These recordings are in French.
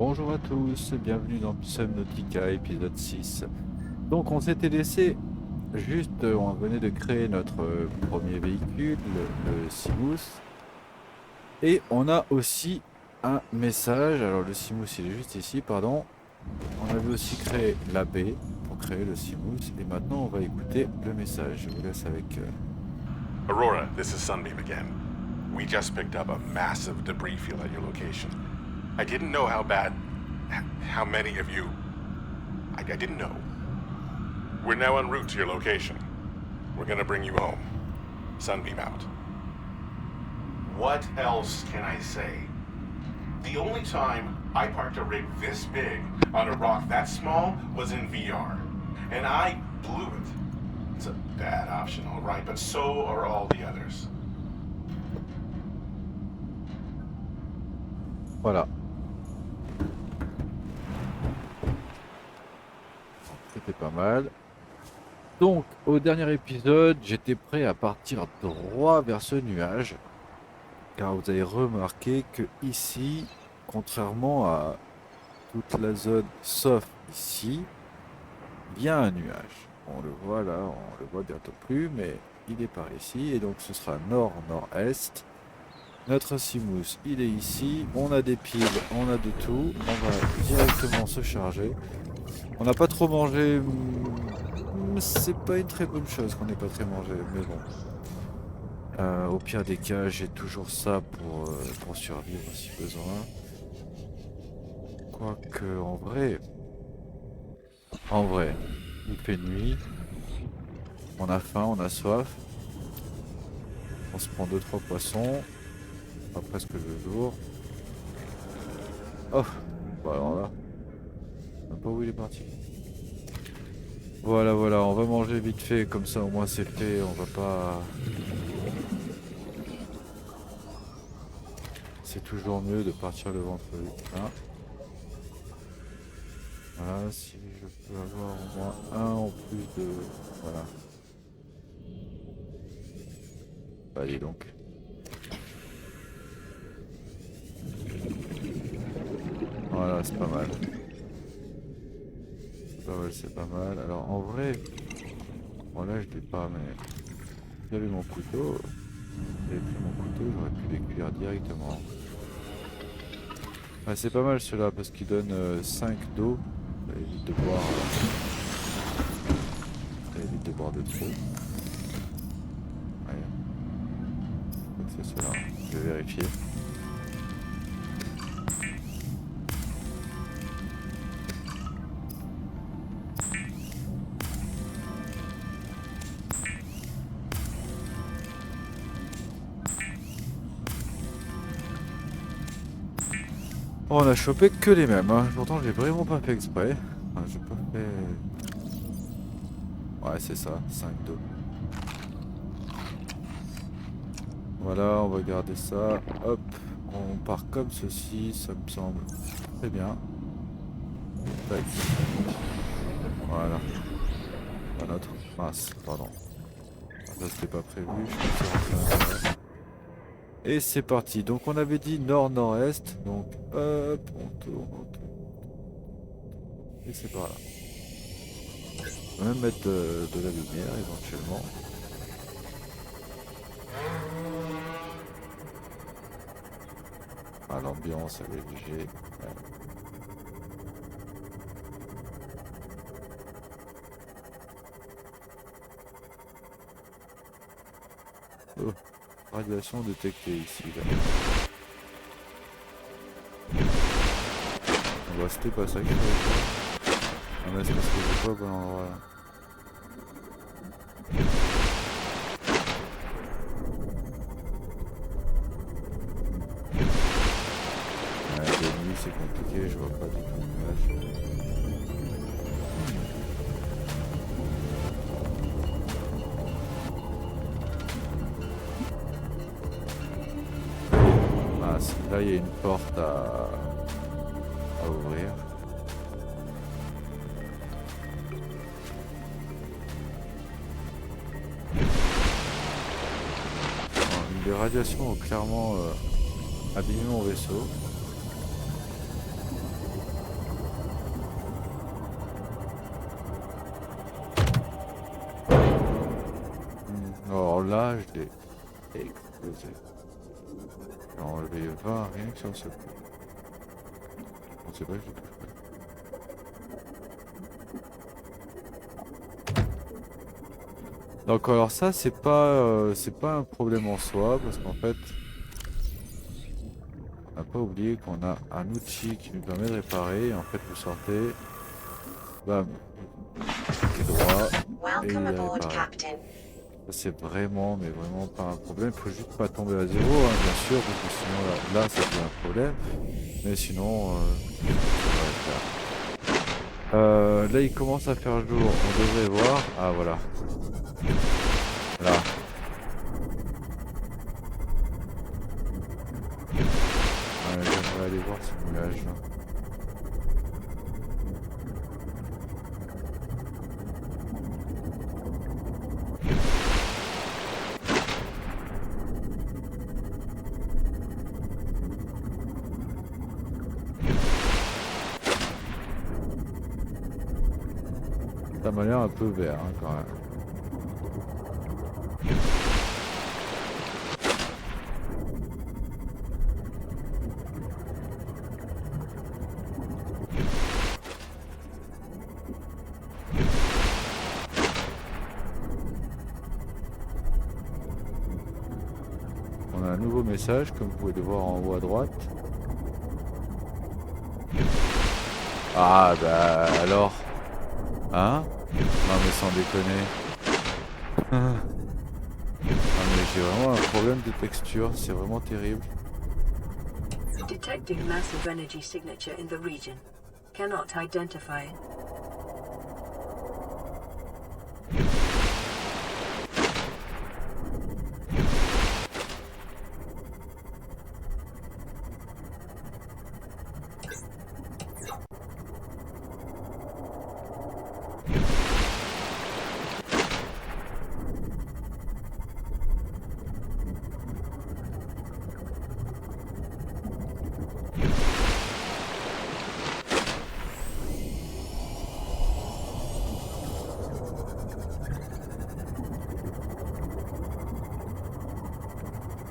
Bonjour à tous, bienvenue dans Subnautica épisode 6. Donc on s'était laissé juste, on venait de créer notre premier véhicule, le Simus. Et on a aussi un message, alors le Simus il est juste ici, pardon. On avait aussi créé la baie pour créer le Simus et maintenant on va écouter le message. Je vous laisse avec... Aurora, this is Sunbeam again. We just picked up a massive debris field at your location. I didn't know how many of you... I didn't know. We're now en route to your location. We're gonna bring you home. Sunbeam out. What else can I say? The only time I parked a rig this big on a rock that small was in VR. And I blew it. It's a bad option, all right, but so are all the others. Voilà. C'était pas mal. Donc, au dernier épisode, j'étais prêt à partir droit vers ce nuage. Car vous avez remarqué que ici, contrairement à toute la zone sauf ici, il y a un nuage. On le voit là, on le voit bientôt plus, mais il est par ici. Et donc ce sera nord-nord-est. Notre Simus, il est ici. On a des piles, on a de tout. On va directement se charger. On n'a pas trop mangé. C'est pas une très bonne chose qu'on n'ait pas très mangé, mais bon. Au pire des cas, j'ai toujours ça pour survivre si besoin. Quoique, en vrai, il fait nuit. On a faim, on a soif. On se prend 2-3 poissons. Pas presque le jour. Oh, bah alors là, je sais même pas où il est parti. Voilà, on va manger vite fait, comme ça au moins c'est fait, on va pas... C'est toujours mieux de partir le ventre vide. Hein. Voilà, si je peux avoir au moins un en plus de... Voilà. Bah dis donc. Voilà, c'est pas mal. C'est pas mal. Alors en vrai... Bon là je l'ai pas, mais... J'avais mon couteau. J'avais pris mon couteau, j'aurais pu les cuire directement. Ah, c'est pas mal ceux-là parce qu'ils donnent 5 d'eau. Ça évite de boire. Ça évite de boire de trop. Ouais. Donc c'est ceux-là. Je vais vérifier. Oh, on a chopé que les mêmes, hein. Pourtant j'ai vraiment pas fait exprès. Enfin, j'ai pas fait... Ouais c'est ça, 5 d'eau. Voilà, on va garder ça. Hop, on part comme ceci, ça me semble très bien. Tac. Voilà. Un autre. Mince, pardon. Ça c'était pas prévu, je pensais rentrer à l'intérieur. Et c'est parti. Donc on avait dit nord-nord-est. Donc hop, on tourne. Et c'est par là. On va même mettre de la lumière éventuellement. Ah, l'ambiance elle est léger. Oh, radiation détectée ici. Là. On va c'était pas ça qu'il faut. Ah mais c'est parce que j'ai pas au bon endroit là. Ouais, de nuit c'est compliqué, je vois pas du tout le nuage. Ah, là il y a une porte à ouvrir. Les radiations ont clairement abîmé mon vaisseau. Alors là, je l'ai explosé. J'ai enlevé 20 rien que sur ce coup. On sait pas que je touche pas. Donc alors ça c'est pas un problème en soi parce qu'en fait on n'a pas oublié qu'on a un outil qui nous permet de réparer et en fait vous sortez, bam, cliquez droit et il Welcome est aboard, réparé. Captain. Ça c'est vraiment mais vraiment pas un problème, il faut juste pas tomber à zéro hein, bien sûr parce que sinon là ça devient un problème. Mais sinon ça devrait le faire. Là il commence à faire jour, on devrait voir. Ah voilà. Là. Ouais, j'aimerais aller voir ce nuage là. Ça m'a l'air un peu vert hein, quand même. On a un nouveau message comme vous pouvez le voir en haut à droite. Ah bah alors. Hein? Non mais sans déconner. Non mais j'ai vraiment un problème de texture, c'est vraiment terrible. Detecting massive energy signature in the region. Cannot identify it.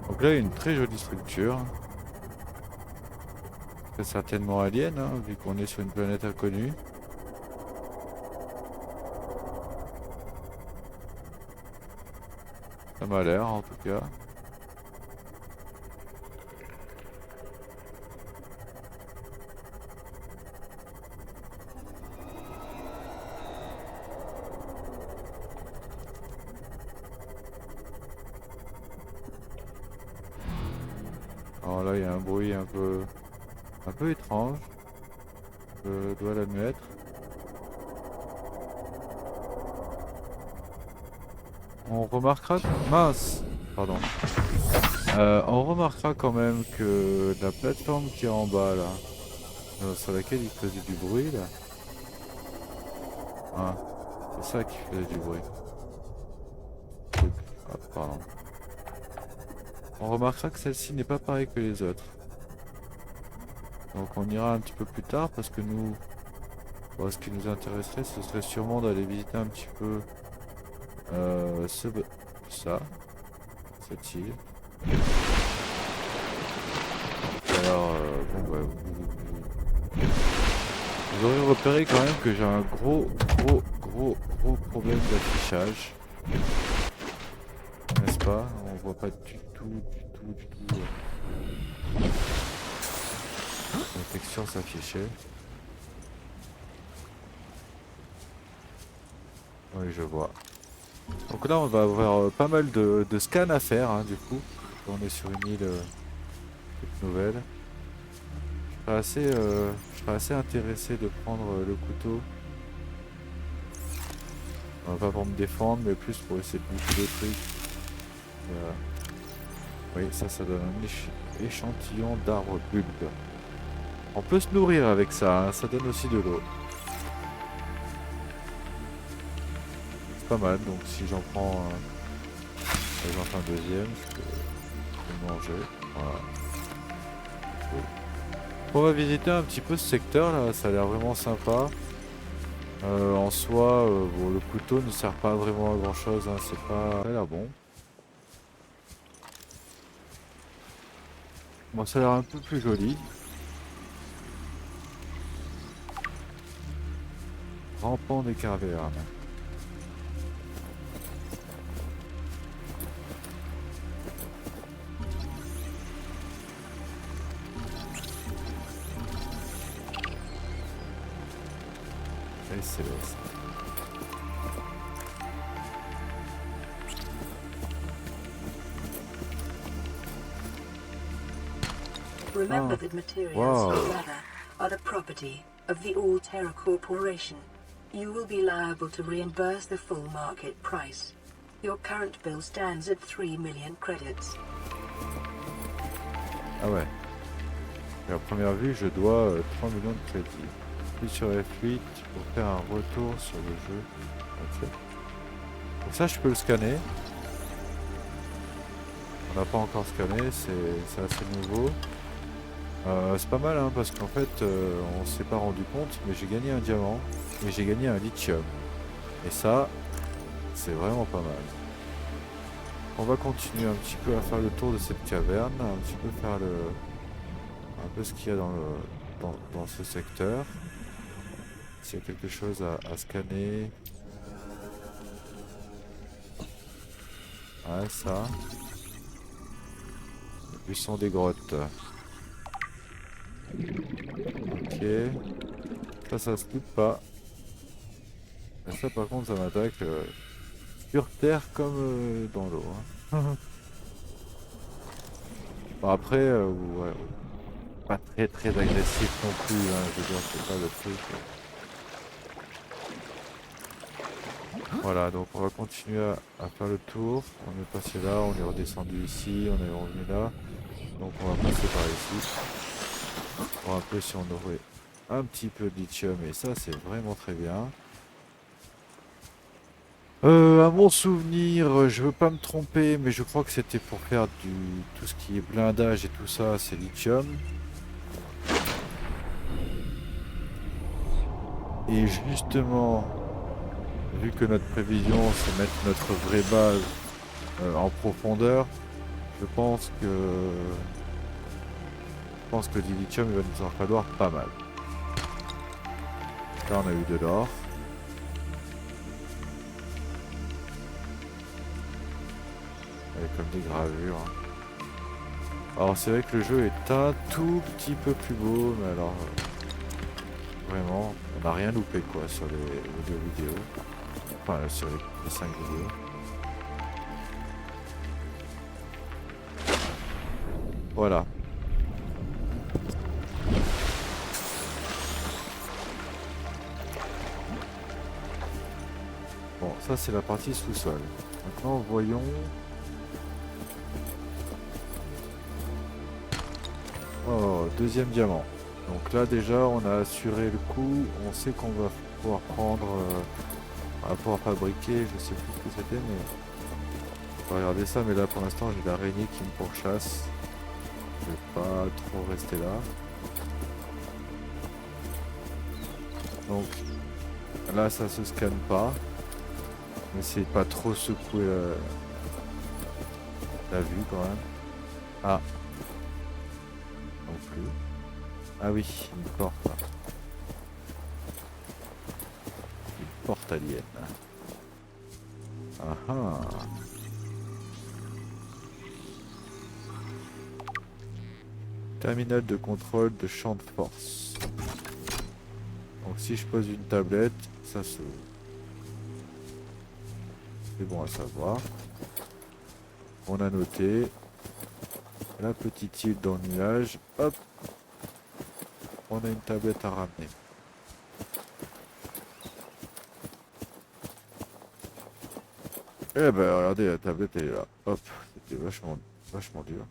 Donc là il y a une très jolie structure. Très certainement alien hein, vu qu'on est sur une planète inconnue. Ça m'a l'air en tout cas. Alors là il y a un bruit un peu étrange. Je dois l'admettre. On remarquera... Mince! Pardon. On remarquera quand même que la plateforme qui est en bas là, sur laquelle il faisait du bruit là. Ah, c'est ça qui faisait du bruit. Ah, pardon. On remarquera que celle-ci n'est pas pareille que les autres. Donc on ira un petit peu plus tard parce que nous... Bon, ce qui nous intéresserait ce serait sûrement d'aller visiter un petit peu cette île. Alors bon bah vous aurez repéré quand même que j'ai un gros problème d'affichage. N'est-ce pas? On voit pas du tout la texture s'afficher. Oui je vois. Donc là on va avoir pas mal de scans à faire hein, du coup. On est sur une île toute nouvelle. Je serais assez intéressé de prendre le couteau. Pas pour me défendre mais plus pour essayer de bouffer des trucs. Oui ça donne un échantillon d'arbre bulbe. On peut se nourrir avec ça, hein, ça donne aussi de l'eau. C'est pas mal donc si j'en prends par exemple un deuxième, je peux le manger. Voilà. On va visiter un petit peu ce secteur là, ça a l'air vraiment sympa. En soi, bon, le couteau ne sert pas vraiment à grand chose, hein, c'est pas... Ça a l'air bon. Bon, ça a l'air un peu plus joli. Rampant des cavernes. Et céleste. Remember Ah, that materials wow. and leather are the property of the All Terra Corporation. You will be liable to reimburse the full market price. Your current bill stands at 3 million credits. Ah ouais. Et à première vue, je dois 3 millions de crédits. Puis sur F8 pour faire un retour sur le jeu. Ok. Donc ça, je peux le scanner. On n'a pas encore scanné, c'est assez nouveau. C'est pas mal hein, parce qu'en fait, on s'est pas rendu compte, mais j'ai gagné un diamant et j'ai gagné un lithium. Et ça, c'est vraiment pas mal. On va continuer un petit peu à faire le tour de cette caverne, un petit peu faire un peu ce qu'il y a dans ce secteur. S'il y a quelque chose à scanner. Ouais, ça. Le buisson des grottes. Ok. Ça se loupe pas. Et ça, par contre, ça m'attaque sur terre comme dans l'eau. Hein. Bon, après, ouais, pas très agressif non plus. Hein, je veux dire, c'est pas le truc. Voilà, donc on va continuer à faire le tour. On est passé là, on est redescendu ici, on est revenu là. Donc on va passer par ici. Voir un peu si on aurait un petit peu de lithium. Et ça, c'est vraiment très bien. À mon souvenir, je veux pas me tromper, mais je crois que c'était pour faire tout ce qui est blindage et tout ça, c'est lithium. Et justement, vu que notre prévision, c'est mettre notre vraie base en profondeur, je pense que du lithium, il va nous en falloir pas mal. Là, on a eu de l'or. Avec comme des gravures. Hein. Alors, c'est vrai que le jeu est un tout petit peu plus beau, mais alors, vraiment, on n'a rien loupé, quoi, sur les deux vidéos. Enfin, sur les 5 vidéos. Voilà. Bon, ça c'est la partie sous-sol. Maintenant, voyons. Oh, deuxième diamant. Donc là déjà, on a assuré le coup. On sait qu'on va pouvoir prendre, on va pouvoir fabriquer. Je sais plus ce que c'était, mais on va regarder ça. Mais là, pour l'instant, j'ai l'araignée qui me pourchasse. Je vais pas trop rester là. Donc là, ça se scanne pas. N'essayez pas trop secouer la vue quand même. Ah, non plus. Ah oui, une porte là. Une porte alien. Ah ah. Terminal de contrôle de champ de force. Donc si je pose une tablette, ça s'ouvre. C'est bon à savoir. On a noté la petite île dans le nuage. Hop. On a une tablette à ramener. Eh ben regardez, la tablette elle est là. Hop. C'était vachement dur.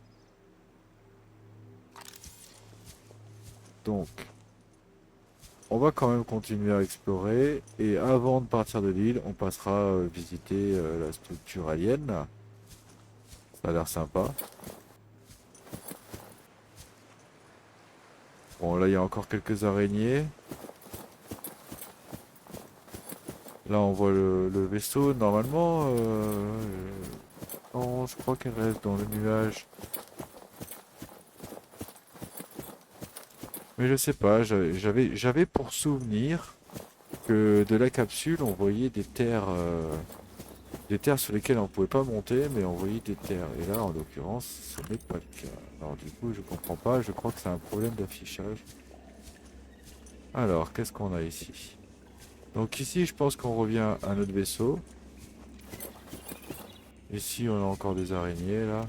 Donc, on va quand même continuer à explorer. Et avant de partir de l'île, on passera visiter la structure alien. Là. Ça a l'air sympa. Bon, là, il y a encore quelques araignées. Là, on voit le vaisseau. Normalement, non, je crois qu'elle reste dans le nuage. Mais je sais pas, j'avais pour souvenir que de la capsule, on voyait des terres sur lesquelles on pouvait pas monter, mais on voyait des terres. Et là, en l'occurrence, ce n'est pas le cas. Alors du coup, je comprends pas, je crois que c'est un problème d'affichage. Alors, qu'est-ce qu'on a ici? Donc ici, je pense qu'on revient à notre vaisseau. Ici, on a encore des araignées, là.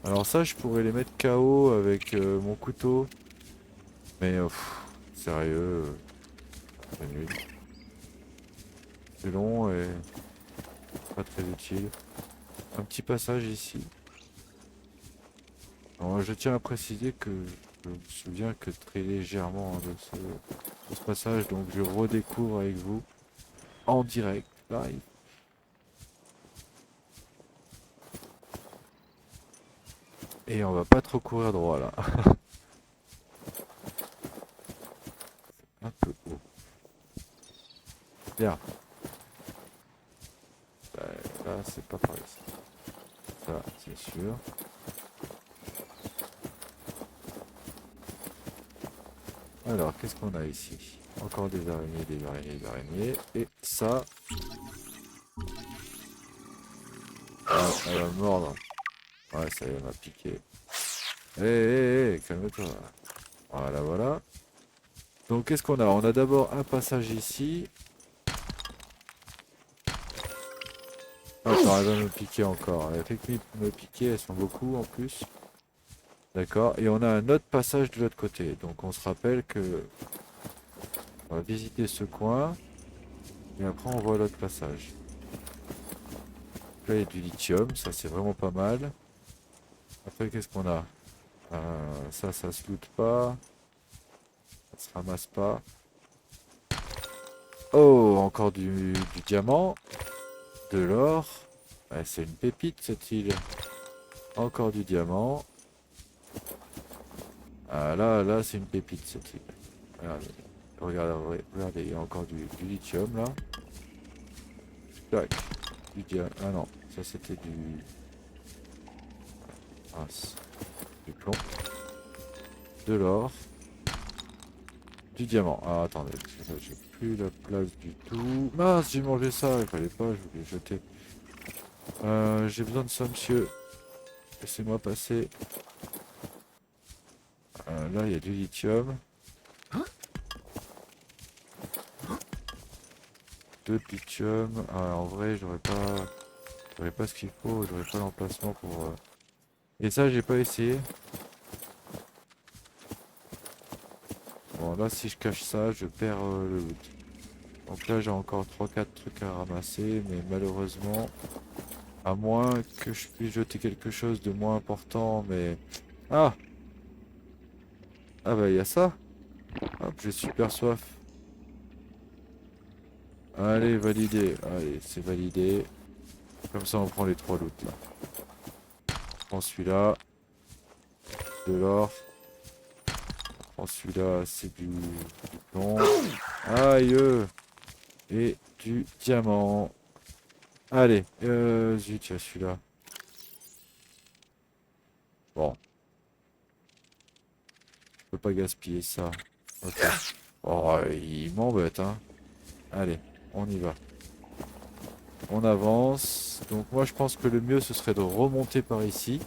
Alors ça, je pourrais les mettre KO avec mon couteau. Mais, sérieux, c'est nul. C'est long et pas très utile. Un petit passage ici. Alors, je tiens à préciser que je me souviens que très légèrement de ce passage, donc je redécouvre avec vous en direct, live. Et on va pas trop courir droit là. Un peu haut. Bien. Là, c'est pas par ici. Ça, c'est sûr. Alors, qu'est-ce qu'on a ici? Encore des araignées, des araignées, des araignées. Et ça. Ah, elle va me mordre. Ouais, ça y est, elle m'a piqué. Hé, calme-toi. Voilà, voilà. Donc, qu'est-ce qu'on a? On a d'abord un passage ici. Attends, elle va me piquer encore. Elle fait que me piquer, elles sont beaucoup en plus. D'accord. Et on a un autre passage de l'autre côté. Donc, on se rappelle que on va visiter ce coin. Et après, on voit l'autre passage. Là, il y a du lithium. Ça, c'est vraiment pas mal. Après, qu'est-ce qu'on a? Ça se loot pas. Ça se ramasse pas. Oh, encore du diamant. De l'or. Ouais, c'est une pépite cette île. Encore du diamant. Ah, là, c'est une pépite cette île. Regardez, il y a encore du lithium là. Tac. Ah non, ça c'était du plomb. De l'or. Du diamant. Ah, attendez, parce que là, j'ai plus la place du tout. Mince, j'ai mangé ça, il fallait pas, je voulais jeter. J'ai besoin de ça, monsieur. Laissez-moi passer. Là, il y a du lithium. De lithium. Ah, en vrai, j'aurais pas ce qu'il faut, j'aurais pas l'emplacement pour. Et ça, j'ai pas essayé. Bon, là, si je cache ça, je perds le loot. Donc là, j'ai encore 3-4 trucs à ramasser, mais malheureusement, à moins que je puisse jeter quelque chose de moins important, mais... Ah! Ah bah, il y a ça. Hop, j'ai super soif. Allez, validé. Allez, c'est validé. Comme ça, on prend les 3 loots, là. On prend celui-là. De l'or. On prend celui-là, c'est du plomb. Aïe! Et du diamant. Allez, zut, il y a celui-là. Bon, je peux pas gaspiller ça. Ok. Oh, il m'embête, hein. Allez, on y va. On avance. Donc moi, je pense que le mieux, ce serait de remonter par ici.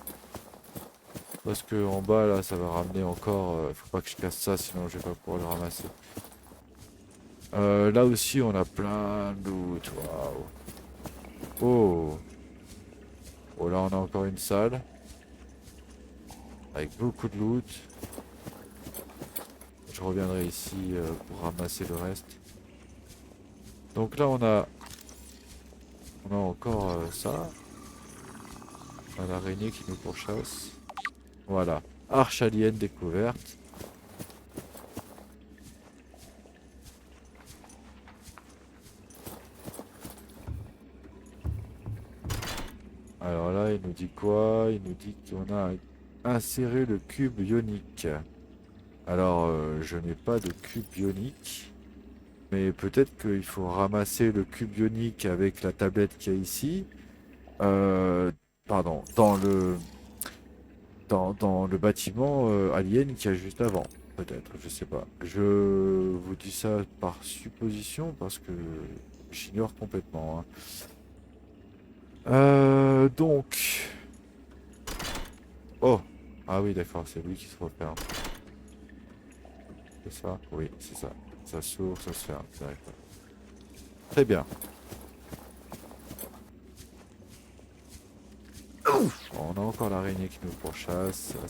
Parce que en bas, là, ça va ramener encore... faut pas que je casse ça, sinon je vais pas pouvoir le ramasser. Là aussi, on a plein de loot. Waouh. Oh. Oh, là, on a encore une salle. Avec beaucoup de loot. Je reviendrai ici pour ramasser le reste. Donc là on a encore ça. Un araignée qui nous pourchasse. Voilà. Arche alien découverte. Alors là il nous dit quoi? Il nous dit qu'on a inséré le cube ionique. Alors je n'ai pas de cube ionique. Mais peut-être qu'il faut ramasser le cube ionique avec la tablette qu'il y a ici. Pardon, dans le bâtiment alien qu'il y a juste avant. peut-être, je sais pas. Je vous dis ça par supposition parce que j'ignore complètement, hein. Donc... Oh! Ah oui, d'accord, c'est lui qui se referme. C'est ça? Oui, c'est ça. Ça s'ouvre, ça se ferme. D'accord. Très bien. Bon, on a encore l'araignée qui nous pourchasse. C'est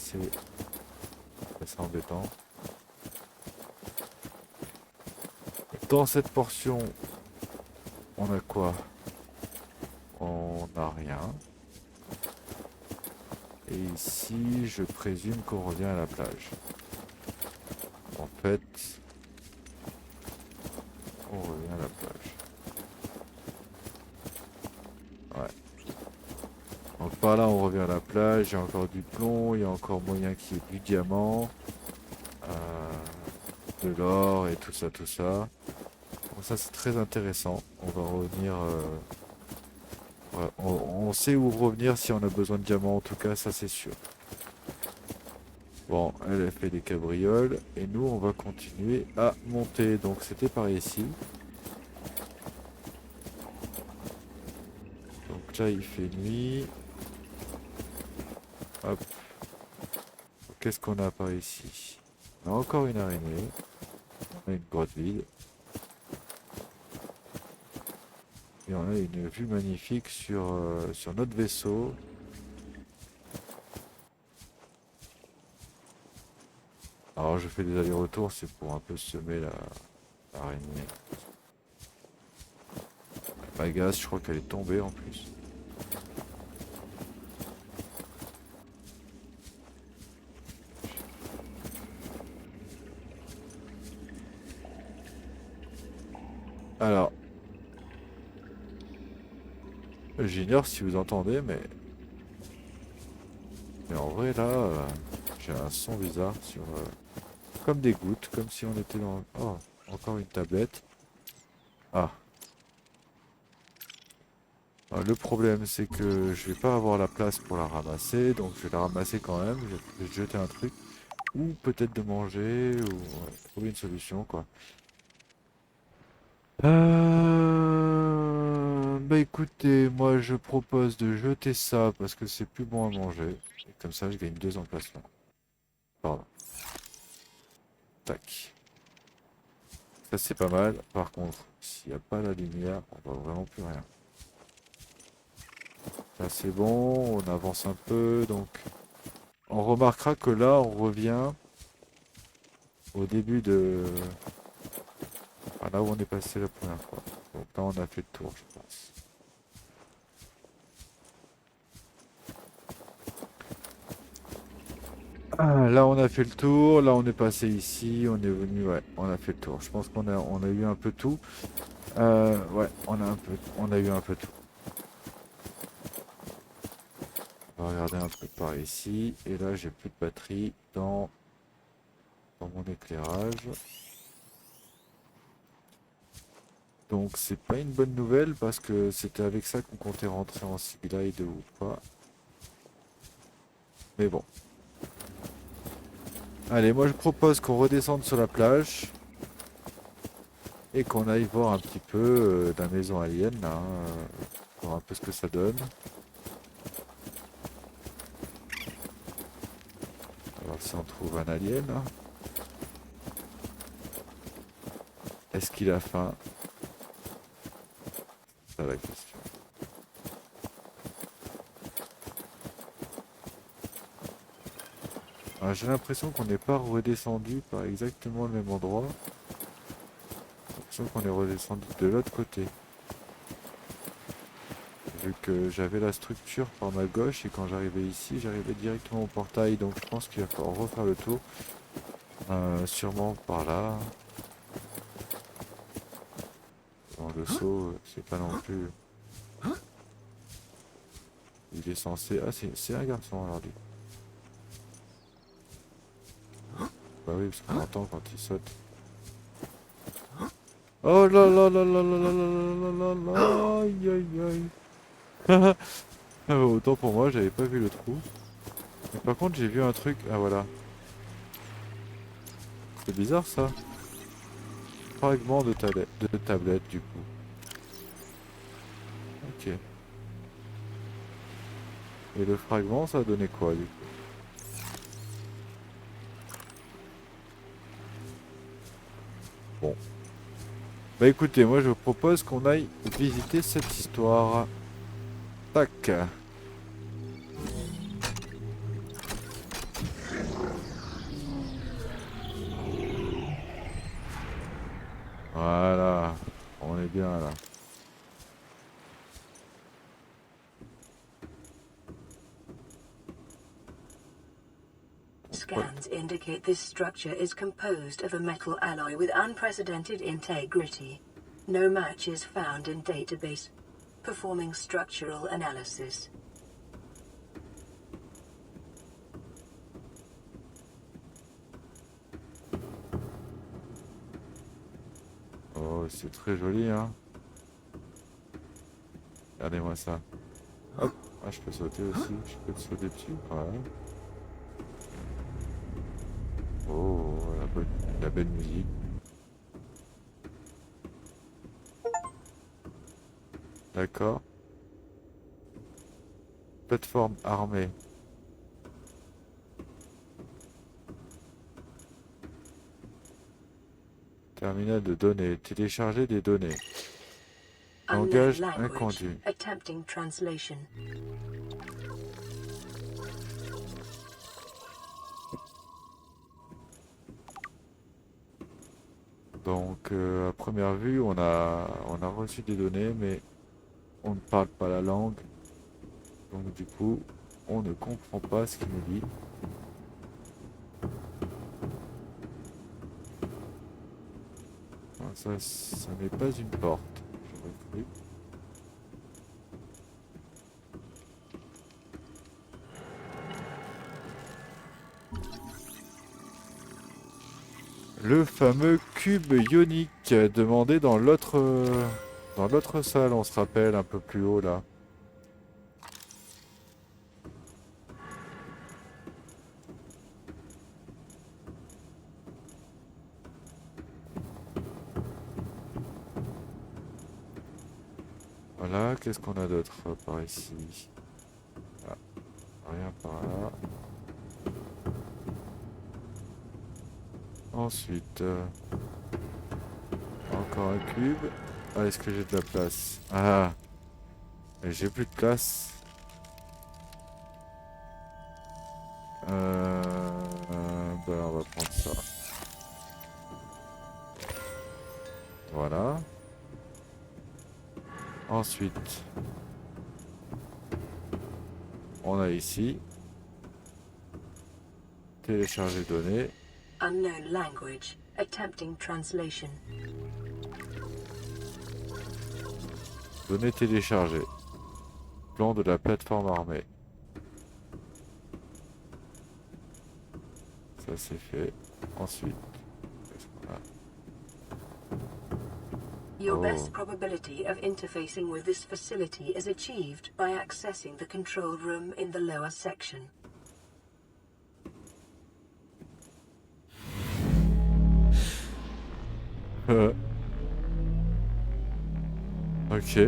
assez embêtant. Dans cette portion, on a quoi? On n'a rien. Et ici, je présume qu'on revient à la plage. En fait, on revient à la plage. Ouais. Donc par là, on revient à la plage. Il y a encore du plomb. Il y a encore moyen qu'il y ait du diamant. De l'or et tout ça, tout ça. Donc ça, c'est très intéressant. On va revenir... ouais, on sait où revenir si on a besoin de diamants. En tout cas, ça, c'est sûr. Bon, elle a fait des cabrioles. Et nous, on va continuer à monter. Donc c'était par ici. Donc là, il fait nuit. Hop. Qu'est-ce qu'on a par ici? On a encore une araignée. On a une grotte vide. Et on a une vue magnifique sur notre vaisseau. Alors je fais des allers-retours, c'est pour un peu semer l'araignée. Ma gaze, je crois qu'elle est tombée en plus. Alors, j'ignore si vous entendez, mais en vrai là, j'ai un son bizarre sur, comme des gouttes, comme si on était dans. Oh, encore une tablette. Ah. Alors, le problème, c'est que je vais pas avoir la place pour la ramasser, donc je vais la ramasser quand même. Je vais jeter un truc, ou peut-être de manger, ou ouais, trouver une solution quoi. Bah écoutez, moi je propose de jeter ça parce que c'est plus bon à manger. Et comme ça, je gagne 2 emplacements. Pardon. Tac. Ça c'est pas mal. Par contre, s'il n'y a pas la lumière, on voit vraiment plus rien. Ça c'est bon, on avance un peu. Donc, on remarquera que là, on revient au début de... Ah, là où on est passé la première fois. Donc là, on a fait le tour, je pense. Ah, là, on a fait le tour. Là, on est passé ici. On est venu. Ouais, on a fait le tour. Je pense qu'on a eu un peu tout. Ouais, on a eu un peu tout. On va regarder un peu par ici. Et là, j'ai plus de batterie dans mon éclairage. Donc, c'est pas une bonne nouvelle parce que c'était avec ça qu'on comptait rentrer en Sea Glide ou pas. Mais bon. Allez, moi je propose qu'on redescende sur la plage et qu'on aille voir un petit peu la maison alien, là, voir un peu ce que ça donne. Alors si on trouve un alien, hein. Est-ce qu'il a faim? C'est ça la question. Alors, j'ai l'impression qu'on n'est pas redescendu par exactement le même endroit. J'ai l'impression qu'on est redescendu de l'autre côté. Vu que j'avais la structure par ma gauche et quand j'arrivais ici, j'arrivais directement au portail. Donc je pense qu'il va falloir refaire le tour. Sûrement par là. Bon, le saut, c'est pas non plus... Il est censé... Ah, c'est un garçon alors lui. Bah oui, parce qu'on entend quand il saute. Oh là là là là là là là là là là, aïe aïe aïe. Autant pour moi, j'avais pas vu le trou. Mais par contre, j'ai vu un truc. Ah voilà. C'est bizarre ça. Fragment de tablette du coup. Ok. Et le fragment, ça a donné quoi du coup? Bon. Bah écoutez, moi je vous propose qu'on aille visiter cette histoire. Tac. Voilà. On est bien là. Scans indicate this structure is composed of a metal alloy with unprecedented integrity. No match is found in database. Performing structural analysis. Oh, c'est très joli, hein. Regardez-moi ça. Hop. Ah, je peux sauter aussi. Je peux sauter dessus. Voilà. Oh, la belle musique. D'accord. Plateforme armée. Terminal de données. Télécharger des données. Unknown Langage language. inconnu. Attempting translation. Donc, à première vue, on a reçu des données, mais on ne parle pas la langue. Donc, du coup, on ne comprend pas ce qu'il nous dit. Ah, ça n'est pas une porte. J'aurais cru. Le fameux cube ionique demandé dans l'autre salle, on se rappelle, un peu plus haut là. Voilà, qu'est-ce qu'on a d'autre par ici? Ah, rien par là. Ensuite, encore un cube. Ah, est-ce que j'ai de la place? Ah, mais j'ai plus de place. Ben, on va prendre ça. Voilà. Ensuite, on a ici télécharger données. Unknown language. Attempting translation. Données téléchargées. Plan de la plateforme armée. Ça c'est fait. Ensuite, qu'est-ce qu'on a? Your Oh. best probability of interfacing with this facility is achieved by accessing the control room in the lower section. Ok.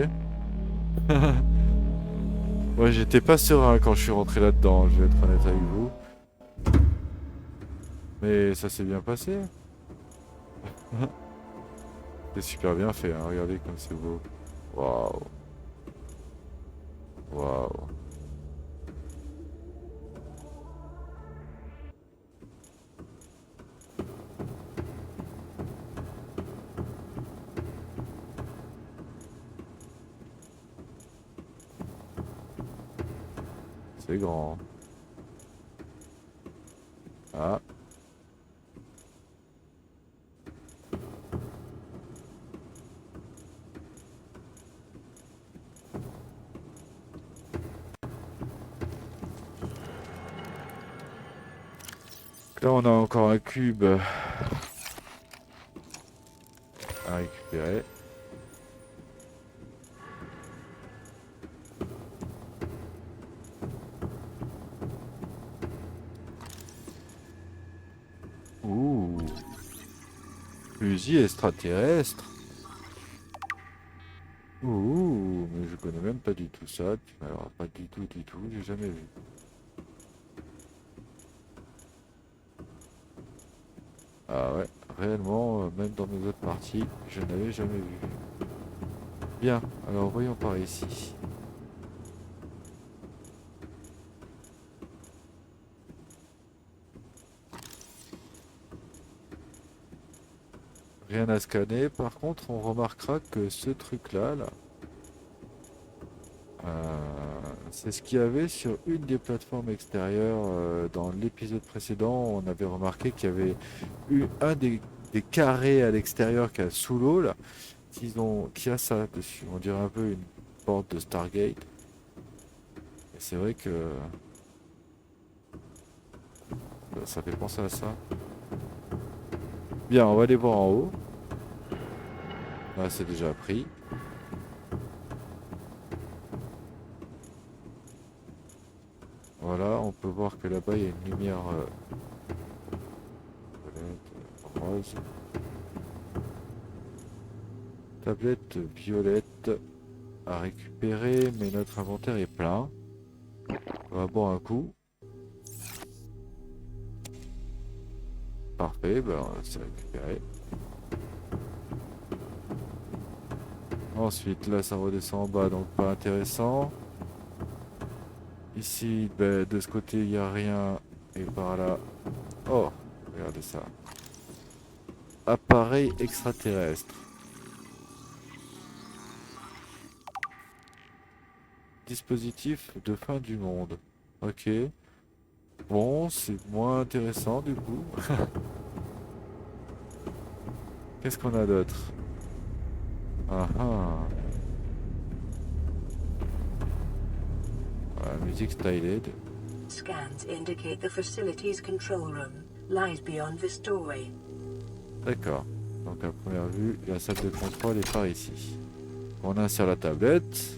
Ouais, j'étais pas serein quand je suis rentré là-dedans, je vais être honnête avec vous. Mais ça s'est bien passé. C'est super bien fait, hein. Regardez comme c'est beau. Waouh. Waouh. C'est grand. Ah. Là, on a encore un cube à récupérer. Ouh. fusil extraterrestre. Ouh, mais je connais même pas du tout ça. Alors, pas du tout, j'ai jamais vu. Ah ouais, réellement, même dans mes autres parties, je n'avais jamais vu. Bien, alors voyons par ici. Rien à scanner, par contre on remarquera que ce truc-là, c'est ce qu'il y avait sur une des plateformes extérieures. Dans l'épisode précédent, on avait remarqué qu'il y avait eu un des carrés à l'extérieur qui a sous l'eau, là, qui a ça dessus. On dirait un peu une porte de Stargate. Et c'est vrai que ça fait penser à ça. Bien, on va aller voir en haut. Là, c'est déjà pris. Voilà, on peut voir que là-bas, il y a une lumière rose. Tablette violette à récupérer, mais notre inventaire est plein. On va boire un coup. Parfait, ben, c'est récupéré. Ensuite, là, ça redescend en bas, donc pas intéressant. Ici, ben, de ce côté, il n'y a rien. Et par là... Oh, regardez ça. Appareil extraterrestre. Dispositif de fin du monde. Ok. Bon, c'est moins intéressant du coup. Qu'est-ce qu'on a d'autre? Ah ah. Voilà, musique styled. Scans indicate the facility's control room lies beyond this doorway. D'accord. Donc à première vue, la salle de contrôle est par ici. On insère la tablette.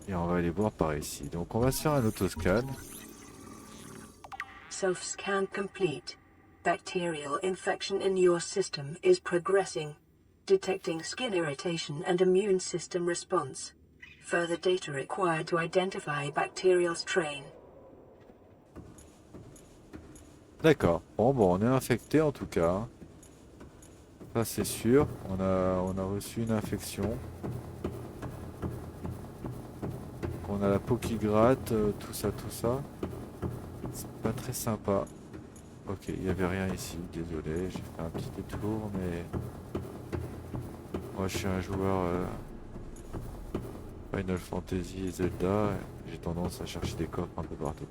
Et on va aller voir par ici. Donc on va se faire un autoscan. Self-scan complete. Bacterial infection in your system is progressing. Detecting skin irritation and immune system response. Further data required to identify bacterial strain. D'accord. Bon, on est infecté en tout cas. Ça c'est sûr. On a reçu une infection. On a la peau qui gratte, tout ça, tout ça. C'est pas très sympa. Ok, il n'y avait rien ici, désolé, j'ai fait un petit détour, mais... Moi je suis un joueur Final Fantasy et Zelda, j'ai tendance à chercher des coffres un peu partout.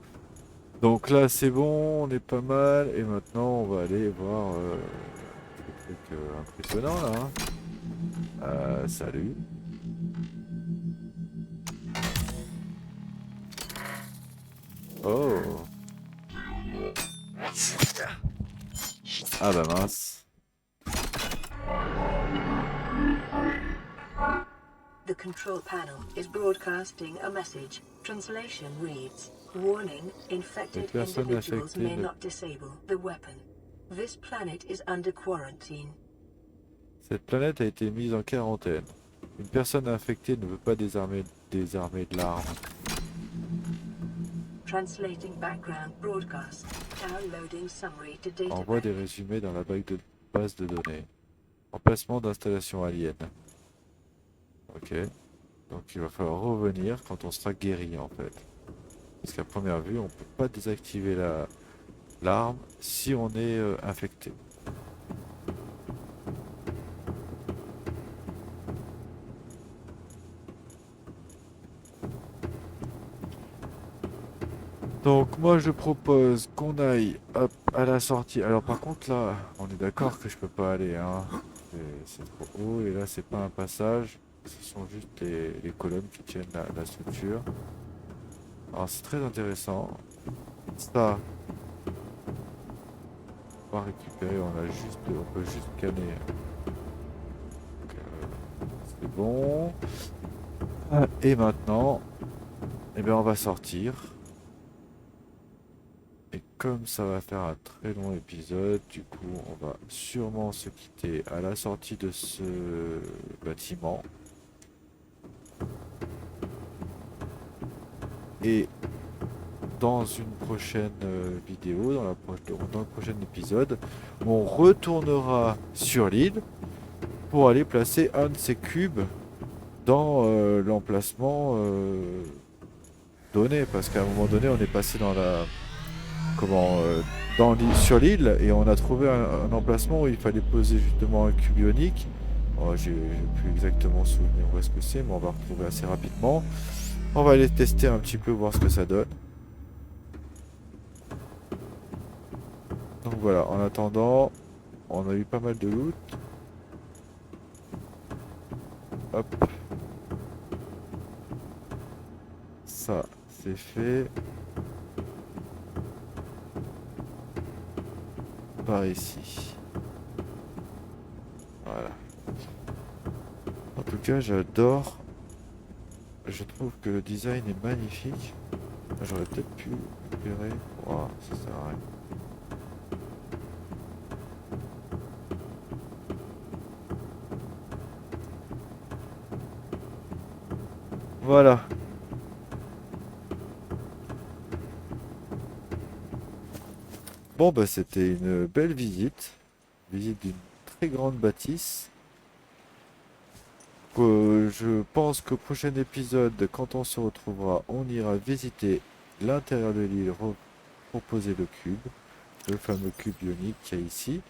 Donc là c'est bon, on est pas mal, et maintenant on va aller voir des trucs impressionnants là. Salut. Oh. Ah bah mince. The control panel is broadcasting a message. Translation reads, Warning, infected Les personnes individuals may infectées not disable the weapon. This planet is under quarantine. Cette planète a été mise en quarantaine. Une personne infectée ne veut pas désarmer de l'arme. Translating background broadcast. Downloading summary to data Envoie des bank. résumés dans la base de données. Emplacement d'installation alien. Ok. Donc il va falloir revenir quand on sera guéri en fait. Parce qu'à première vue, on peut pas désactiver l'arme si on est infecté. Donc moi je propose qu'on aille hop, à la sortie. Alors par contre là, on est d'accord que je peux pas aller, hein. C'est trop haut et là c'est pas un passage, ce sont juste les colonnes qui tiennent la structure. Alors c'est très intéressant. Ça, on va récupérer, on peut juste scanner. Donc, bon. Et maintenant, eh bien, on va sortir. Et comme ça va faire un très long épisode, du coup, on va sûrement se quitter à la sortie de ce bâtiment. Et dans une prochaine vidéo, dans le prochain épisode, on retournera sur l'île pour aller placer un de ces cubes dans l'emplacement donné. Parce qu'à un moment donné, on est passé dans la... Comment sur l'île et on a trouvé un emplacement où il fallait poser justement un cube ionique. Oh, j'ai plus exactement souvenir où est-ce que c'est, mais on va retrouver assez rapidement. On va aller tester un petit peu, voir ce que ça donne. Donc voilà, en attendant, on a eu pas mal de loot. Hop. Ça, c'est fait. Par ici. Voilà. En tout cas, j'adore. Je trouve que le design est magnifique. J'aurais peut-être pu récupérer. Wow, ça sert à rien. Voilà. Bon, bah, c'était une belle visite. Visite d'une très grande bâtisse. Je pense qu'au prochain épisode, quand on se retrouvera, on ira visiter l'intérieur de l'île pour poser le cube. Le fameux cube ionique qu'il y a ici.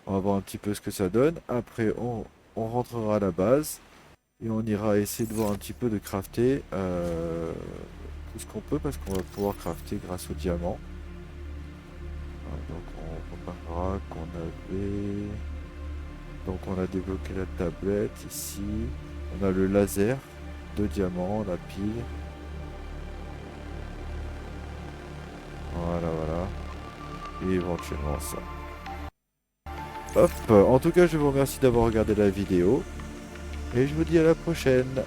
On va voir un petit peu ce que ça donne. Après, on rentrera à la base. Et on ira essayer de voir un petit peu de crafter tout ce qu'on peut. Parce qu'on va pouvoir crafter grâce au diamant. Donc on remarquera qu'on avait... Donc on a débloqué la tablette ici. On a le laser de diamant, la pile. Voilà, voilà. Et éventuellement ça. Hop, en tout cas je vous remercie d'avoir regardé la vidéo. Et je vous dis à la prochaine.